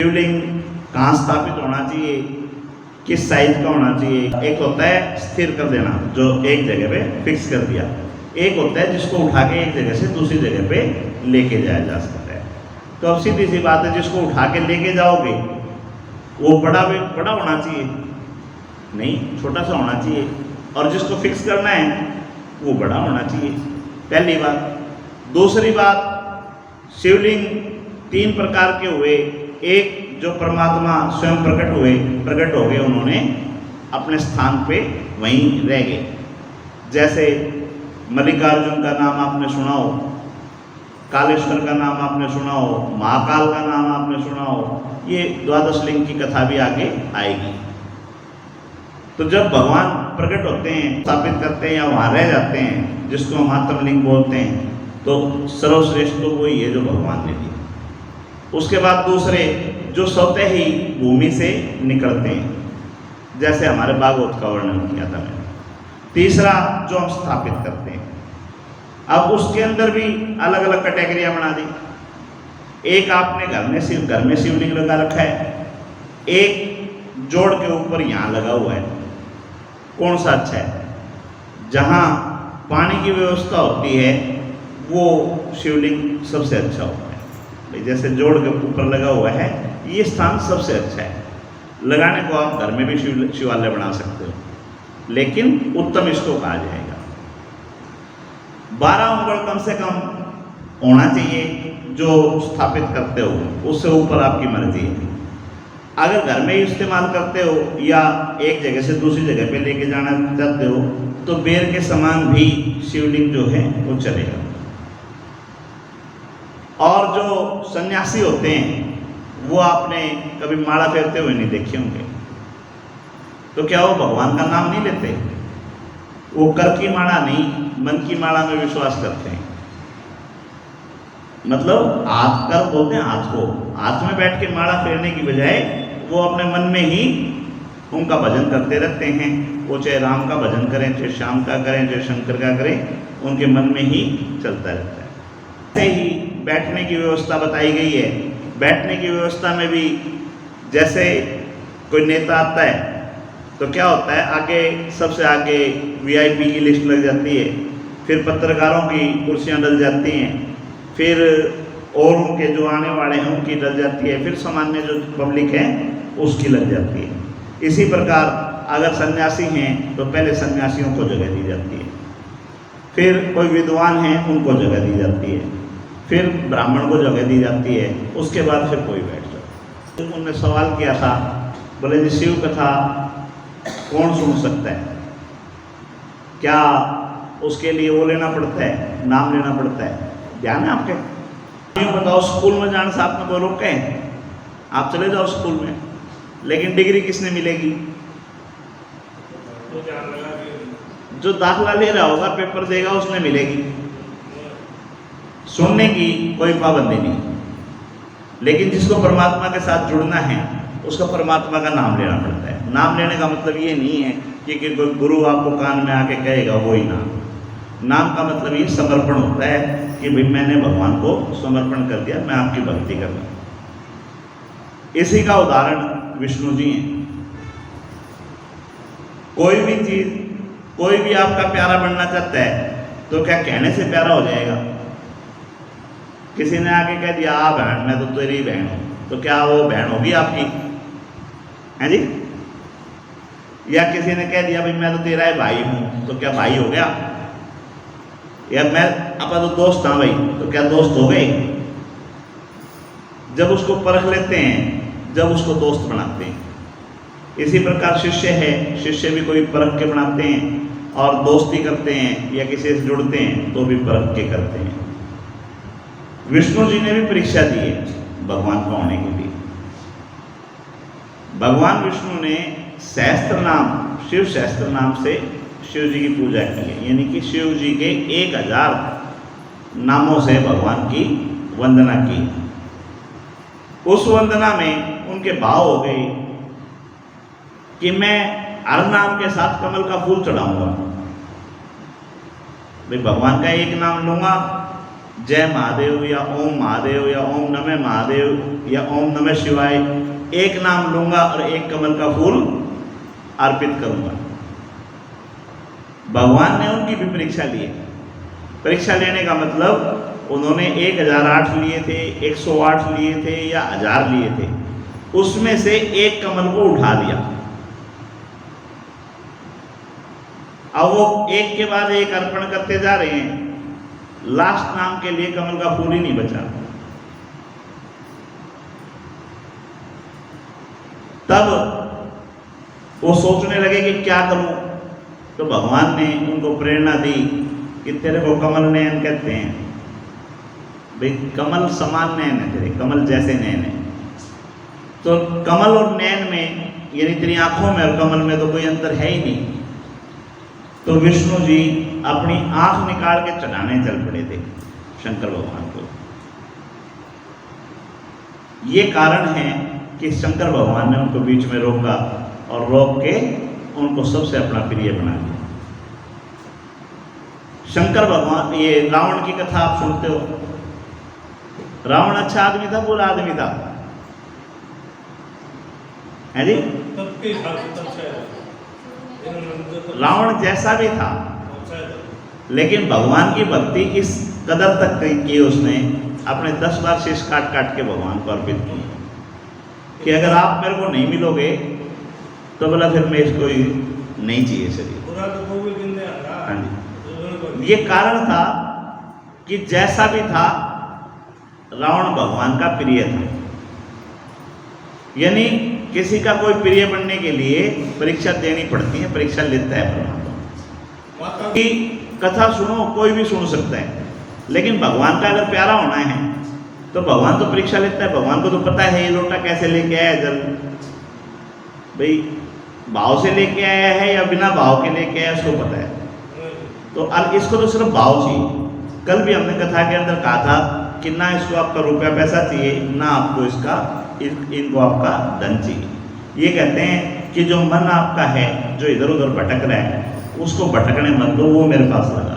शिवलिंग कहाँ स्थापित होना चाहिए, किस साइज का होना चाहिए। एक होता है स्थिर कर देना, जो एक जगह पे फिक्स कर दिया। एक होता है जिसको उठा के एक जगह से दूसरी जगह पे लेके जाया जा सकता है। तो अब सीधी सी बात है, जिसको उठा के लेके जाओगे वो बड़ा होना चाहिए नहीं, छोटा सा होना चाहिए। और जिसको फिक्स करना है वो बड़ा होना चाहिए, पहली बात। दूसरी बात, शिवलिंग 3 प्रकार के हुए। एक जो परमात्मा स्वयं प्रकट हो गए, उन्होंने अपने स्थान पे वहीं रह गए। जैसे मल्लिकार्जुन का नाम आपने सुना हो, कालेश्वर का नाम आपने सुना हो, महाकाल का नाम आपने सुना हो। ये द्वादश लिंग की कथा भी आगे आएगी। तो जब भगवान प्रकट होते हैं, स्थापित करते हैं या वहाँ रह जाते हैं, जिसको हम आत्मलिंग बोलते हैं, तो सर्वश्रेष्ठ तो वही है जो भगवान ने दी। उसके बाद दूसरे जो स्वतः ही भूमि से निकलते हैं, जैसे हमारे भागवत का वर्णन किया था मैंने। तीसरा जो हम स्थापित करते हैं, अब उसके अंदर भी अलग अलग कैटेगरियाँ बना दी। एक आपने घर में शिवलिंग लगा रखा है, एक जोड़ के ऊपर यहाँ लगा हुआ है। कौन सा अच्छा है? जहाँ पानी की व्यवस्था होती है वो शिवलिंग सबसे अच्छा होता है। जैसे जोड़ के ऊपर लगा हुआ है, ये स्थान सबसे अच्छा है। लगाने को आप घर में भी शिवालय बना सकते हो, लेकिन उत्तम इसको कहा जाएगा। 12 उंगल कम से कम होना चाहिए जो स्थापित करते हो, उससे ऊपर आपकी मर्जी है। अगर घर में ही इस्तेमाल करते हो या एक जगह से दूसरी जगह पे लेके जाना चाहते हो, तो बेर के समान भी शिवलिंग जो है वो चलेगा। और जो सन्यासी होते हैं वो आपने कभी माला फेरते हुए नहीं देखे होंगे, तो क्या वो भगवान का नाम नहीं लेते? वो कर की माला नहीं, मन की माला में विश्वास करते हैं। मतलब हाथ कर बोलते हैं, हाथ को हाथ में बैठ के माला फेरने की बजाय वो अपने मन में ही उनका भजन करते रहते हैं। वो चाहे राम का भजन करें, चाहे श्याम का करें, चाहे शंकर का करें, उनके मन में ही चलता रहता है। ऐसे ही बैठने की व्यवस्था बताई गई है। बैठने की व्यवस्था में भी जैसे कोई नेता आता है तो क्या होता है, आगे सबसे आगे वीआईपी की लिस्ट लग जाती है, फिर पत्रकारों की कुर्सियां डल जाती हैं, फिर और उनके जो आने वाले हैं उनकी डल जाती है, फिर सामान्य जो पब्लिक है उसकी लग जाती है। इसी प्रकार अगर सन्यासी हैं तो पहले सन्यासियों को जगह दी जाती है, फिर कोई विद्वान हैं उनको जगह दी जाती है, फिर ब्राह्मण को जगह दी जाती है, उसके बाद फिर कोई बैठ जाता। तो उन्होंने सवाल किया था, बोले जी शिव कथा कौन सुन सकता है? क्या उसके लिए वो लेना पड़ता है, नाम लेना पड़ता है? ध्यान है आपके? यूँ बताओ, स्कूल में जाने से आपने कोई रोके हैं? आप चले जाओ स्कूल में, लेकिन डिग्री किसने मिलेगी? जो दाखला ले रहा होगा, पेपर देगा, उसने मिलेगी। सुनने की कोई पाबंदी नहीं, लेकिन जिसको परमात्मा के साथ जुड़ना है उसका परमात्मा का नाम लेना पड़ता है। नाम लेने का मतलब ये नहीं है कि कोई गुरु आपको कान में आके कहेगा वही नाम। नाम का मतलब ये समर्पण होता है कि भाई मैंने भगवान को समर्पण कर दिया, मैं आपकी भक्ति कर रहा हूँ। इसी का उदाहरण विष्णु जी हैं। कोई भी चीज, कोई भी आपका प्यारा बनना चाहता है तो क्या कहने से प्यारा हो जाएगा? किसी ने आके कह दिया आ बहन, मैं तो तेरी बहन हूं, तो क्या वो बहन होगी आपकी? है जी? या किसी ने कह दिया भाई मैं तो तेरा भाई हूं, तो क्या भाई हो गया? या मैं अपना तो दोस्त था भाई, तो क्या दोस्त हो गए? जब उसको परख लेते हैं, जब उसको दोस्त बनाते हैं। इसी प्रकार शिष्य है, शिष्य भी कोई परख के बनाते हैं, और दोस्ती करते हैं या किसी से जुड़ते हैं तो भी परख के करते हैं। विष्णु जी ने भी परीक्षा दी है भगवान को होने के लिए। भगवान विष्णु ने सहस्त्र नाम, शिव सहस्त्र नाम से शिव जी की पूजा की है, यानी कि शिव जी के 1000 नामों से भगवान की वंदना की। उस वंदना में उनके भाव हो गए कि मैं हर नाम के साथ कमल का फूल चढ़ाऊंगा। भाई भगवान का एक नाम लूंगा, जय महादेव या ओम महादेव या ओम नमः महादेव या ओम नमः शिवाय एक नाम लूंगा और एक कमल का फूल अर्पित करूंगा। भगवान ने उनकी भी परीक्षा ली। परीक्षा लेने का मतलब उन्होंने 1008 लिए थे, 108 लिए थे या 1000 लिए थे, उसमें से एक कमल को उठा लिया। अब वो एक के बाद एक अर्पण करते जा रहे हैं, लास्ट नाम के लिए कमल का फूल ही नहीं बचा। तब वो सोचने लगे कि क्या करूं, तो भगवान ने उनको प्रेरणा दी कि तेरे को कमल नयन कहते हैं। भाई कमल समान नयन है तेरे, कमल जैसे नयन है। तो कमल और नयन में, यानी तेरी आंखों में और कमल में तो कोई अंतर है ही नहीं। तो विष्णु जी अपनी आंख निकाल के चढ़ाने चल पड़े थे शंकर भगवान को। ये कारण है कि शंकर भगवान ने उनको बीच में रोका और रोक के उनको सबसे अपना प्रिय बना दिया। शंकर भगवान, ये रावण की कथा आप सुनते हो। रावण अच्छा आदमी था, बुरा आदमी था, है जी? रावण जैसा भी था, लेकिन भगवान की भक्ति इस कदर तक की उसने अपने 10 बार शीश काट काट के भगवान को अर्पित की कि अगर आप मेरे को नहीं मिलोगे तो बोला फिर मैं इसको नहीं चाहिए शरीर। हाँ जी, ये कारण था कि जैसा भी था रावण भगवान का प्रिय था। यानी किसी का कोई प्रिय बनने के लिए परीक्षा देनी पड़ती है, परीक्षा लेता है परमात्मा की। कथा सुनो, कोई भी सुन सकता है, लेकिन भगवान का अगर प्यारा होना है तो भगवान तो परीक्षा लेता है। भगवान को तो पता है ये लोटा कैसे लेके आया जल, भाई भाव से लेके आया है या बिना भाव के लेके आया, उसको पता है। तो अब इसको तो सिर्फ भाव चाहिए। कल भी हमने कथा के अंदर कहा था कि ना इसको आपका रुपया पैसा चाहिए, ना आपको इनको आपका धन चाहिए। ये कहते हैं कि जो मन आपका है, जो इधर उधर भटक रहा है, उसको भटकने मत दो, वो मेरे पास लगा।